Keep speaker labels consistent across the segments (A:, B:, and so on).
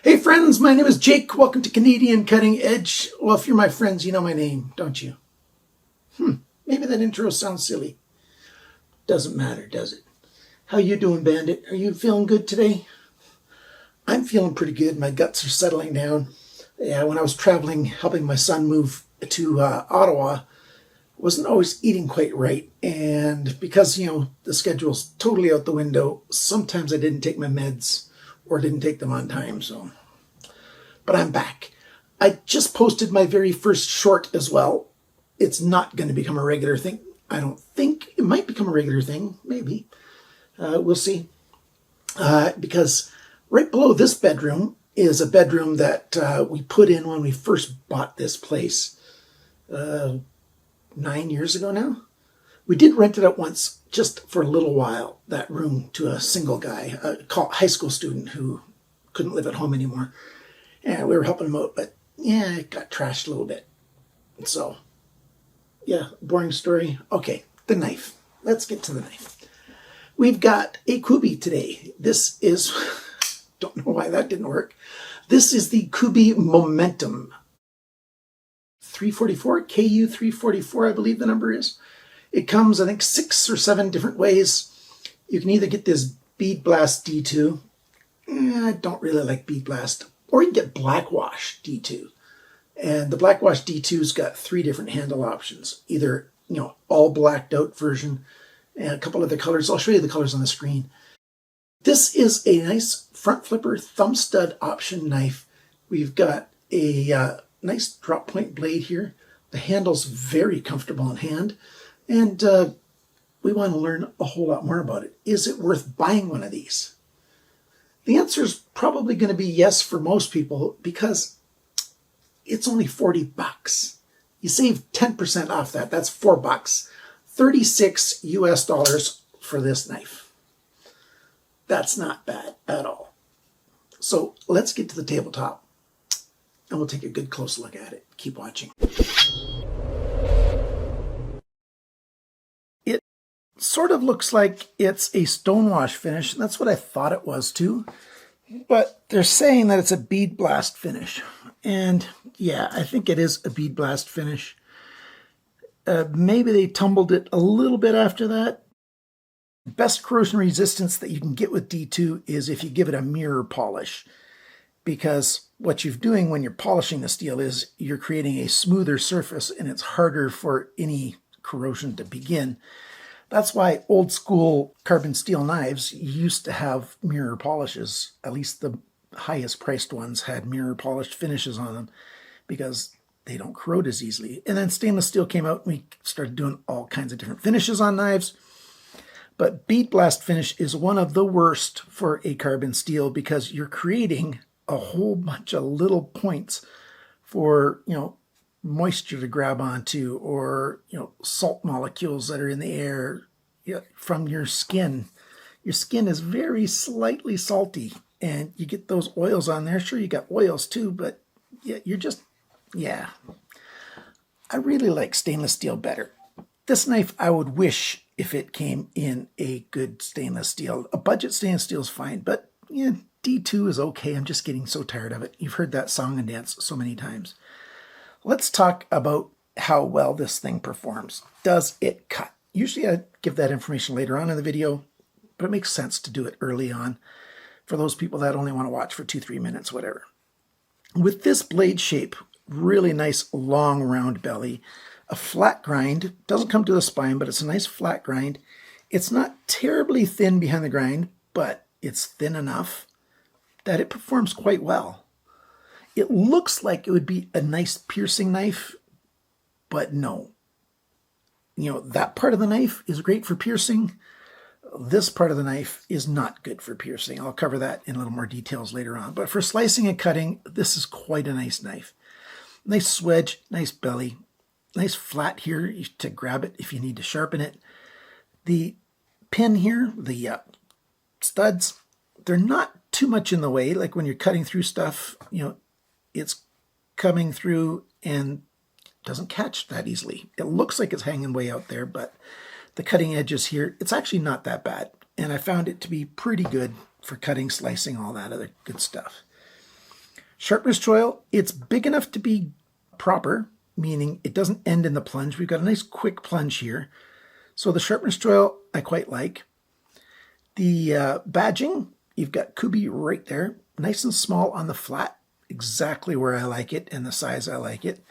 A: Hey friends, my name is Jake. Welcome to Canadian Cutting Edge. Well, if you're my friends, you know my name, don't you? Maybe that intro sounds silly. Doesn't matter, does it? How you doing, Bandit? Are you feeling good today? I'm feeling pretty good. My guts are settling down. Yeah, when I was traveling, helping my son move to Ottawa, wasn't always eating quite right. And because, the schedule's totally out the window, sometimes I didn't take my meds or didn't take them on time, so. But I'm back. I just posted my very first short as well. It's not going to become a regular thing. I don't think. It might become a regular thing, maybe. We'll see. Because right below this bedroom is a bedroom that we put in when we first bought this place 9 years ago now. We did rent it out once just for a little while, that room, to a single guy, a high school student who couldn't live at home anymore. And we were helping him out, but yeah, it got trashed a little bit. So, yeah, boring story. Okay, the knife. Let's get to the knife. We've got a Kubey today. This is, don't know why that didn't work. This is the Kubey Momentum 344, KU344, I believe the number is. It comes, I think, 6 or 7 different ways. You can either get this Bead Blast D2. I don't really like Bead Blast. Or you can get Blackwash D2. And the Blackwash D2's got 3 different handle options. Either, all blacked out version and a couple other colors. I'll show you the colors on the screen. This is a nice front flipper thumb stud option knife. We've got a nice drop point blade here. The handle's very comfortable in hand. And we want to learn a whole lot more about it. Is it worth buying one of these? The answer is probably going to be yes for most people because it's only 40 bucks. You save 10% off that. That's $4. 36 US dollars for this knife. That's not bad at all. So let's get to the tabletop and we'll take a good close look at it. Keep watching. It sort of looks like it's a stonewash finish. That's what I thought it was too. But they're saying that it's a bead blast finish. And yeah, I think it is a bead blast finish. Maybe they tumbled it a little bit after that. Best corrosion resistance that you can get with D2 is if you give it a mirror polish. Because what you're doing when you're polishing the steel is you're creating a smoother surface and it's harder for any corrosion to begin. That's why old school carbon steel knives used to have mirror polishes. At least the highest priced ones had mirror polished finishes on them because they don't corrode as easily. And then stainless steel came out and we started doing all kinds of different finishes on knives. But bead blast finish is one of the worst for a carbon steel because you're creating a whole bunch of little points for, moisture to grab onto or, salt molecules that are in the air from your skin. Your skin is very slightly salty and you get those oils on there. Sure, you got oils too, but yeah. I really like stainless steel better. This knife, I would wish if it came in a good stainless steel. A budget stainless steel is fine, but yeah, D2 is okay. I'm just getting so tired of it. You've heard that song and dance so many times. Let's talk about how well this thing performs. Does it cut? Usually I give that information later on in the video, but it makes sense to do it early on for those people that only want to watch for 2-3 minutes, whatever. With this blade shape, really nice long round belly, a flat grind, doesn't come to the spine, but it's a nice flat grind. It's not terribly thin behind the grind, but it's thin enough that it performs quite well. It looks like it would be a nice piercing knife, but no. That part of the knife is great for piercing. This part of the knife is not good for piercing. I'll cover that in a little more details later on. But for slicing and cutting, this is quite a nice knife. Nice swedge, nice belly, nice flat here to grab it if you need to sharpen it. The pin here, the studs, they're not too much in the way. Like when you're cutting through stuff, it's coming through and doesn't catch that easily. It looks like it's hanging way out there, but the cutting edges here, it's actually not that bad. And I found it to be pretty good for cutting, slicing, all that other good stuff. Sharpness choil, it's big enough to be proper, meaning it doesn't end in the plunge. We've got a nice quick plunge here. So the sharpness choil I quite like. The badging, you've got Kubey right there, nice and small on the flat, exactly where I like it and the size I like it.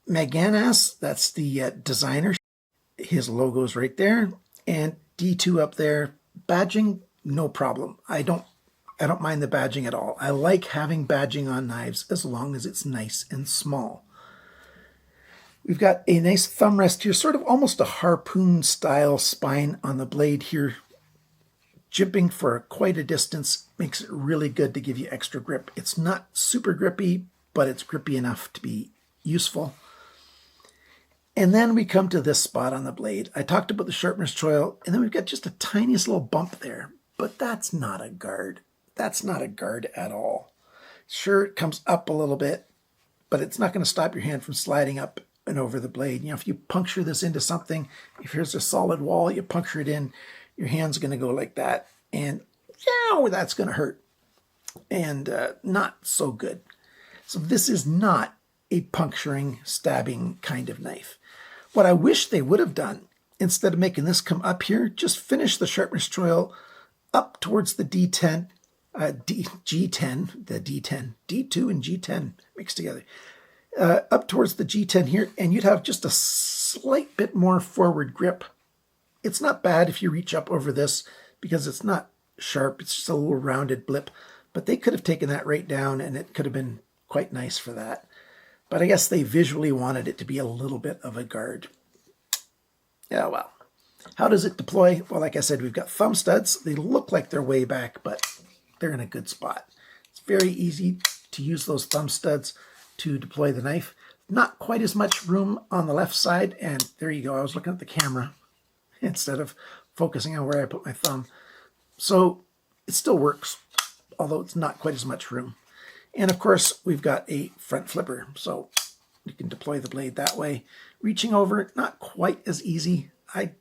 A: Maganas, that's the designer. His logo's right there, and D2 up there. Badging, no problem. I don't mind the badging at all. I like having badging on knives as long as it's nice and small. We've got a nice thumb rest here, sort of almost a harpoon style spine on the blade here. Jimping for quite a distance makes it really good to give you extra grip. It's not super grippy, but it's grippy enough to be useful. And then we come to this spot on the blade. I talked about the sharpness choil, and then we've got just a tiniest little bump there, but that's not a guard. That's not a guard at all. Sure, it comes up a little bit, but it's not going to stop your hand from sliding up and over the blade. You know, if you puncture this into something, if here's a solid wall, you puncture it in, your hand's going to go like that, and yeah, that's going to hurt, and not so good. So this is not a puncturing, stabbing kind of knife. What I wish they would have done, instead of making this come up here, just finish the sharpness choil up towards the D10, G10, the D10, D2 and G10 mixed together, up towards the G10 here, and you'd have just a slight bit more forward grip. It's not bad if you reach up over this because it's not sharp, it's just a little rounded blip, but they could have taken that right down and it could have been quite nice for that. But I guess they visually wanted it to be a little bit of a guard. Yeah, well. How does it deploy? Well, like I said, we've got thumb studs. They look like they're way back, but they're in a good spot. It's very easy to use those thumb studs to deploy the knife. Not quite as much room on the left side, and there you go. I was looking at the camera instead of focusing on where I put my thumb. So it still works, although it's not quite as much room. And of course, we've got a front flipper, so you can deploy the blade that way. Reaching over, not quite as easy. I'm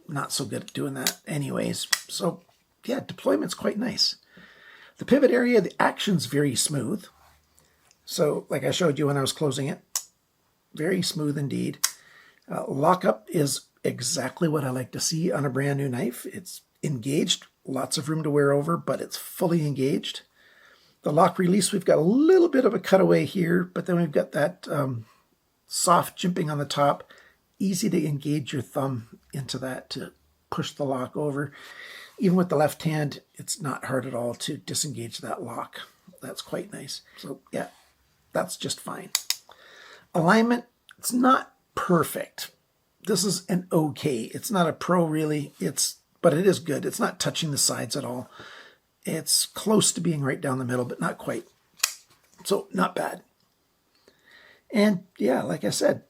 A: not so good at doing that anyways. So yeah, deployment's quite nice. The pivot area, the action's very smooth. So like I showed you when I was closing it, very smooth indeed. Lockup is exactly what I like to see on a brand new knife. It's engaged, lots of room to wear over, but it's fully engaged. The lock release, we've got a little bit of a cutaway here, but then we've got that soft jimping on the top. Easy to engage your thumb into that to push the lock over. Even with the left hand, it's not hard at all to disengage that lock. That's quite nice. So yeah, that's just fine. Alignment, it's not perfect. This is an okay. It's not a pro really, but it is good. It's not touching the sides at all. It's close to being right down the middle, but not quite. So not bad. And yeah, like I said,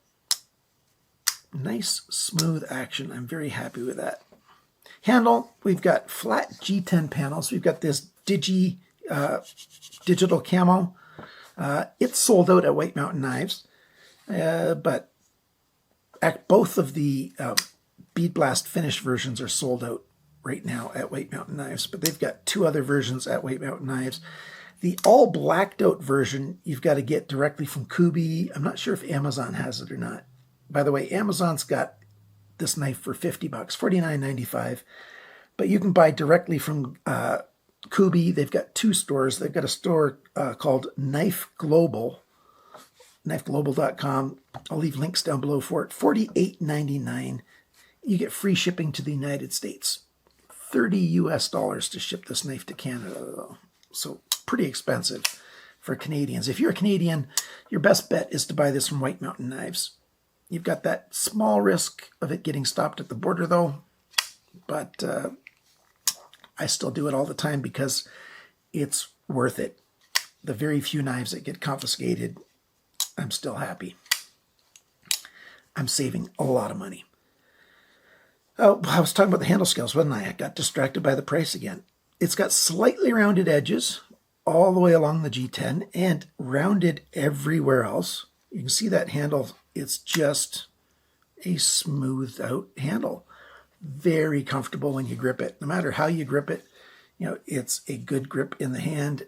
A: nice smooth action. I'm very happy with that. Handle, we've got flat G10 panels. We've got this digital camo. It's sold out at White Mountain Knives, but both of the bead blast finish versions are sold out right now at White Mountain Knives, but they've got two other versions at White Mountain Knives. The all blacked out version you've got to get directly from Kubey. I'm not sure if Amazon has it or not. By the way, Amazon's got this knife for $50, $49.95, but you can buy directly from Kubey. They've got two stores. They've got a store called Knife Global, knifeglobal.com. I'll leave links down below for it. $48.99. You get free shipping to the United States. $30 US to ship this knife to Canada, though. So pretty expensive for Canadians. If you're a Canadian, your best bet is to buy this from White Mountain Knives. You've got that small risk of it getting stopped at the border, though. But I still do it all the time because it's worth it. The very few knives that get confiscated, I'm still happy. I'm saving a lot of money. Oh, I was talking about the handle scales, wasn't I? I got distracted by the price again. It's got slightly rounded edges all the way along the G10 and rounded everywhere else. You can see that handle. It's just a smoothed out handle. Very comfortable when you grip it. No matter how you grip it, you know, it's a good grip in the hand.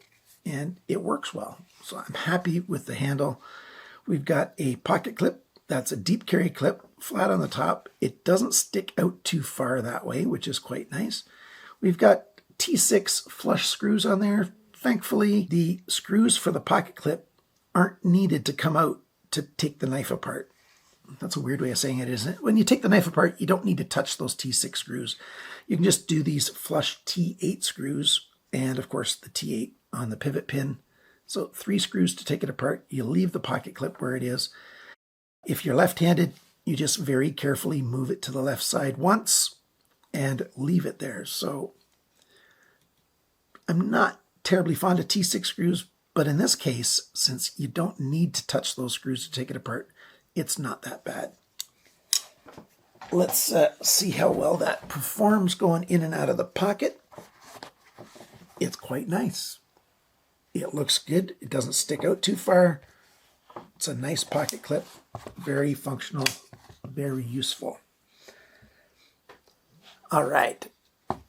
A: and it works well. So I'm happy with the handle. We've got a pocket clip. That's a deep carry clip, flat on the top. It doesn't stick out too far that way, which is quite nice. We've got T6 flush screws on there. Thankfully, the screws for the pocket clip aren't needed to come out to take the knife apart. That's a weird way of saying it, isn't it? When you take the knife apart, you don't need to touch those T6 screws. You can just do these flush T8 screws, and of course the T8 on the pivot pin. So 3 screws to take it apart. You leave the pocket clip where it is. If you're left-handed, you just very carefully move it to the left side once and leave it there. So I'm not terribly fond of T6 screws, but in this case, since you don't need to touch those screws to take it apart, it's not that bad. Let's see how well that performs going in and out of the pocket. It's quite nice. It looks good. It doesn't stick out too far. It's a nice pocket clip. Very functional, very useful. All right.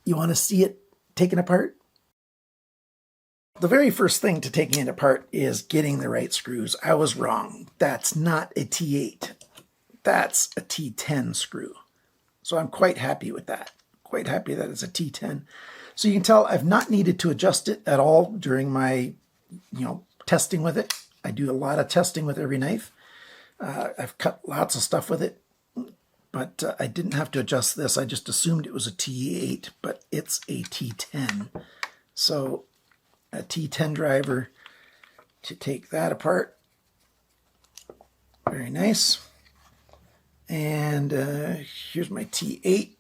A: You want to see it taken apart? The very first thing to taking it apart is getting the right screws. I was wrong. That's not a T8. That's a T10 screw. So I'm quite happy with that. Quite happy that it's a T10. So you can tell I've not needed to adjust it at all during my, testing with it. I do a lot of testing with every knife. I've cut lots of stuff with it, but I didn't have to adjust this. I just assumed it was a T8, but it's a T10. So a T10 driver to take that apart. Very nice. And here's my T8.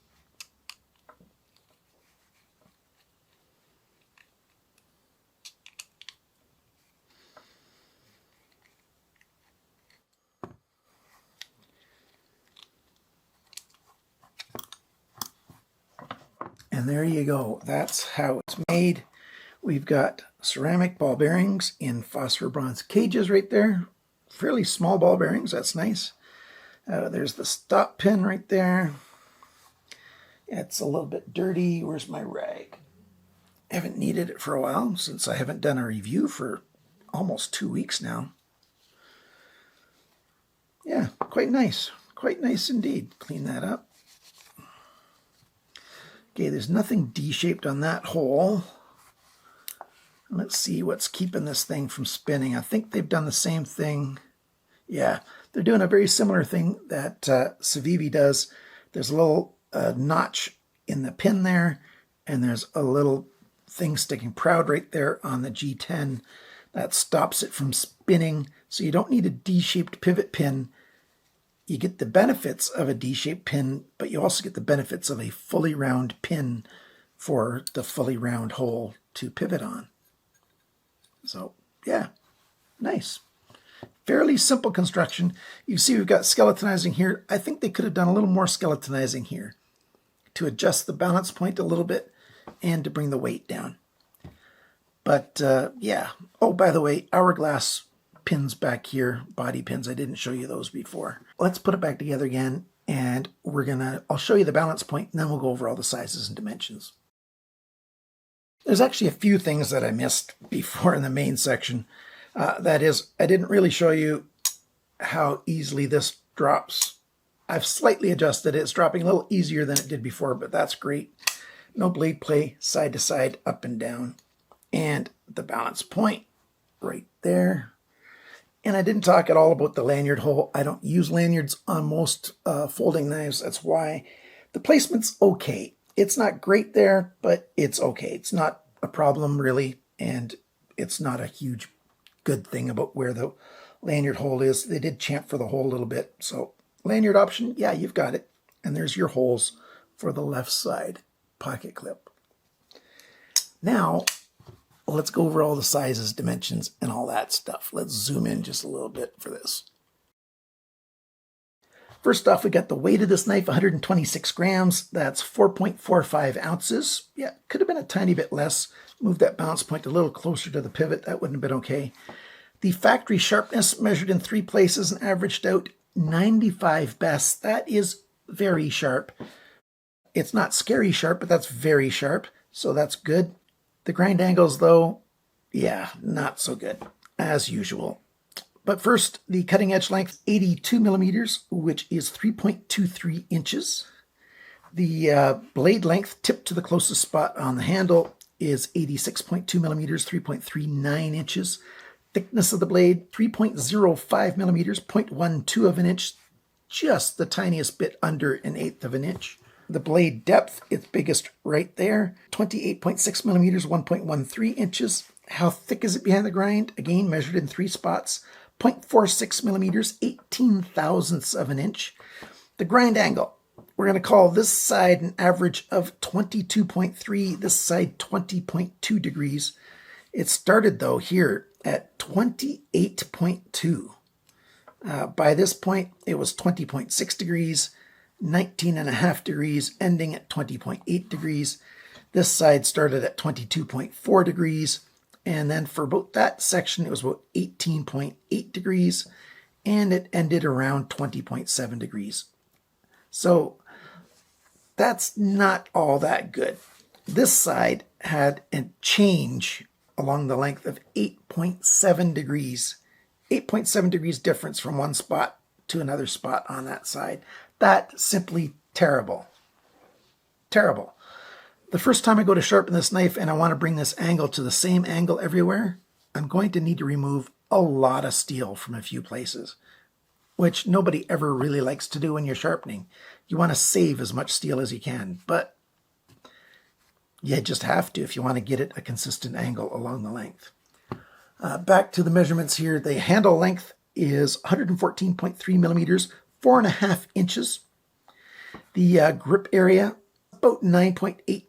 A: And there you go. That's how it's made. We've got ceramic ball bearings in phosphor bronze cages right there. Fairly small ball bearings. That's nice. There's the stop pin right there. It's a little bit dirty. Where's my rag? I haven't needed it for a while since I haven't done a review for almost 2 weeks now. Yeah, quite nice. Quite nice indeed. Clean that up. Okay, there's nothing D-shaped on that hole. Let's see what's keeping this thing from spinning. I think they've done the same thing. Yeah, they're doing a very similar thing that Civivi does. There's a little notch in the pin there, and there's a little thing sticking proud right there on the G10 that stops it from spinning. So you don't need a D-shaped pivot pin. You get the benefits of a D-shaped pin, but you also get the benefits of a fully round pin for the fully round hole to pivot on. So, yeah, nice. Fairly simple construction. You see we've got skeletonizing here. I think they could have done a little more skeletonizing here to adjust the balance point a little bit and to bring the weight down. But, yeah. Oh, by the way, hourglass pins back here, body pins. I didn't show you those before. Let's put it back together again, and I'll show you the balance point, and then we'll go over all the sizes and dimensions. There's actually a few things that I missed before in the main section. That is, I didn't really show you how easily this drops. I've slightly adjusted it. It's dropping a little easier than it did before, but that's great. No blade play, side to side, up and down. And the balance point right there. And I didn't talk at all about the lanyard hole. I don't use lanyards on most folding knives. That's why the placement's okay. It's not great there, but it's okay. It's not a problem really, and it's not a huge good thing about where the lanyard hole is. They did champ for the hole a little bit. So lanyard option, yeah, you've got it. And there's your holes for the left side pocket clip. Now, let's go over all the sizes, dimensions, and all that stuff. Let's zoom in just a little bit for this. First off, we got the weight of this knife, 126 grams. That's 4.45 ounces. Yeah, could have been a tiny bit less. Move that balance point a little closer to the pivot. That wouldn't have been okay. The factory sharpness measured in 3 places and averaged out 95 best. That is very sharp. It's not scary sharp, but that's very sharp. So that's good. The grind angles, though, Yeah, not so good, as usual. But first, the cutting edge length, 82 millimeters, which is 3.23 inches. The blade length, tip to the closest spot on the handle, is 86.2 millimeters, 3.39 inches. Thickness of the blade, 3.05 millimeters, 0.12 of an inch, just the tiniest bit under 1/8 of an inch. The blade depth, its biggest right there, 28.6 millimeters, 1.13 inches. How thick is it behind the grind? Again, measured in 3 spots, 0.46 millimeters, 18 thousandths of an inch. The grind angle, we're going to call this side an average of 22.3, this side 20.2 degrees. It started, though, here at 28.2. By this point, it was 20.6 degrees, 19.5 degrees, ending at 20.8 degrees. This side started at 22.4 degrees, and then for about that section, it was about 18.8 degrees, and it ended around 20.7 degrees. So that's not all that good. This side had a change along the length of 8.7 degrees. 8.7 degrees difference from one spot to another spot on that side. That's simply terrible. Terrible. The first time I go to sharpen this knife and I want to bring this angle to the same angle everywhere, I'm going to need to remove a lot of steel from a few places, which nobody ever really likes to do when you're sharpening. You want to save as much steel as you can, but you just have to if you want to get it a consistent angle along the length. Back to the measurements here. The handle length is 114.3 millimeters, 4.5 inches. The grip area, about 9.8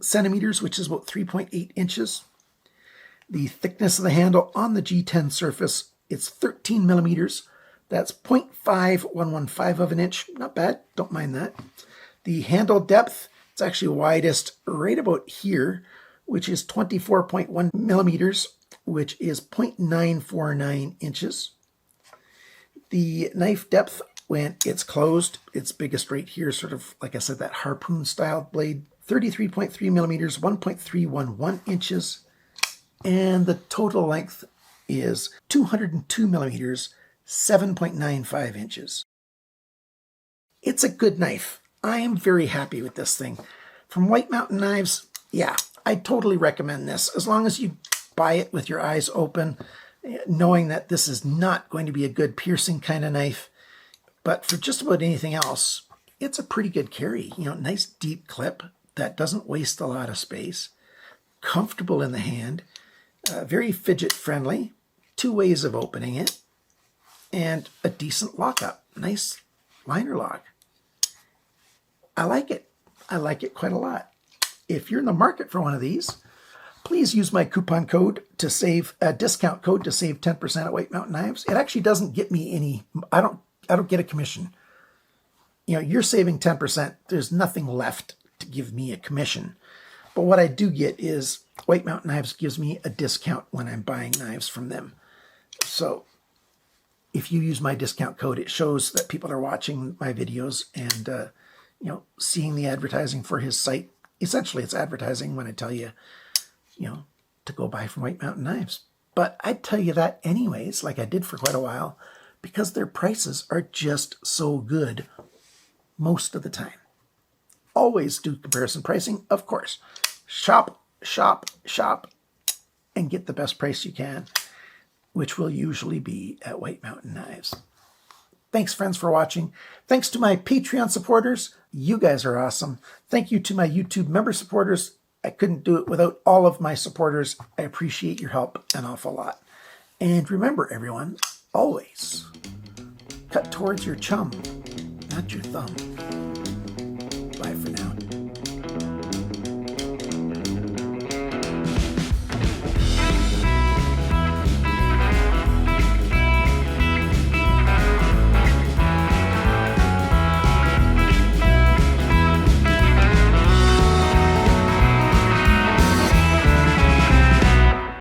A: centimeters, which is about 3.8 inches. The thickness of the handle on the G10 surface, it's 13 millimeters. That's 0.5115 of an inch. Not bad. Don't mind that. The handle depth, it's actually widest right about here, which is 24.1 millimeters, which is 0.949 inches. The knife depth, when it's closed, it's biggest right here, sort of, like I said, that harpoon-style blade, 33.3 millimeters, 1.311 inches. And the total length is 202 millimeters, 7.95 inches. It's a good knife. I am very happy with this thing. From White Mountain Knives, yeah, I totally recommend this. As long as you buy it with your eyes open, knowing that this is not going to be a good piercing kind of knife. But for just about anything else, it's a pretty good carry. You know, nice deep clip that doesn't waste a lot of space. Comfortable in the hand. Very fidget friendly. 2 ways of opening it. And a decent lockup. Nice liner lock. I like it. I like it quite a lot. If you're in the market for one of these, please use my coupon code to save a discount code to save 10% at White Mountain Knives. It actually doesn't get me any, I don't get a commission. You know, you're saving 10%. There's nothing left to give me a commission. But what I do get is White Mountain Knives gives me a discount when I'm buying knives from them. So if you use my discount code, it shows that people are watching my videos and, you know, seeing the advertising for his site. Essentially, it's advertising when I tell you, you know, to go buy from White Mountain Knives. But I'd tell you that anyways, like I did for quite a while, because their prices are just so good most of the time. Always do comparison pricing, of course. Shop, shop, shop, and get the best price you can, which will usually be at White Mountain Knives. Thanks, friends, for watching. Thanks to my Patreon supporters. You guys are awesome. Thank you to my YouTube member supporters. I couldn't do it without all of my supporters. I appreciate your help an awful lot. And remember, everyone, always cut towards your chum, not your thumb. Bye for now.